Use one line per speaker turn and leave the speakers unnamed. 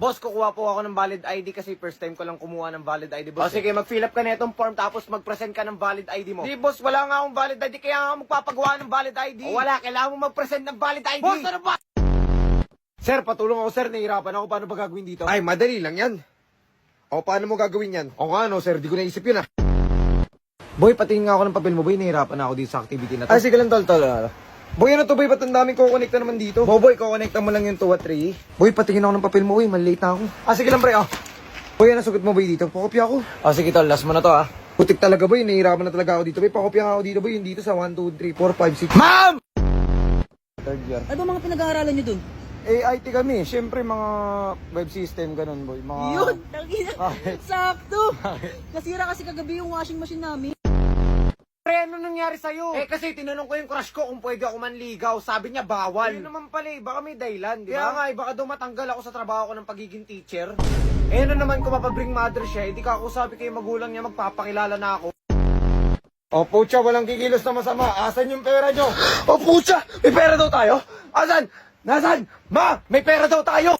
Boss, kukuha po ako ng valid ID kasi first time ko lang kumuha ng valid ID, boss. O sige, mag-fill up ka na itong form tapos mag-present ka ng valid ID mo. Di, boss, wala nga akong valid ID kaya nga magpapagawa ng valid ID. O wala, kailangan mo mag-present ng valid ID. Boss, ano ba? Sir, patulong ako, sir. Nahihirapan ako. Paano ba gagawin dito?
Ay, madali lang yan. O, paano mo gagawin yan?
O nga, no, sir. Di ko naisip yun, ah. Boy, patingin nga ako ng papel mo, boy. Nahihirapan ako dito sa activity na to.
Ay, sige lang, tol. Boy, ano to, boy? Ba't ang daming kukonekta naman dito?
Boy, kukonekta mo lang yung 2 at 3.
Boy, patingin ako ng papel mo, boy. Malilate na ako.
Sige lang, pre, oh.
Boy, ano sugot mo, boy, dito? Pakopya ako.
Sige, tol. Last mo na to, ah.
Putik talaga, boy. Nahihirapan na talaga ako dito, boy. Pakopya nga ako dito, boy. Yung dito sa 1, 2, 3, 4, 5, 6.
Ma'am!
Third year.
Ano ba mga pinag-aaralan nyo dun?
IT kami. Siyempre, mga web system, ganun, boy. Mga...
Yun! Tangina!
Bakit?
Sakto! Nasira kasi kagabi yung washing machine namin.
Pre, ano nangyari sa'yo? Kasi tinanong ko yung crush ko kung pwede ako manligaw. Sabi niya, bawal. Yun naman pala, baka may dahilan, di ba? Kaya nga, baka daw matanggal ako sa trabaho ko ng pagiging teacher. Ano naman, kung mapabring mother siya, di ka ako sabi kay magulang niya, magpapakilala na ako.
O, pucha, walang kikilos na masama. Asan yung pera nyo?
O, pucha! May pera daw tayo? Asan? Nasaan? Ma! May pera daw tayo!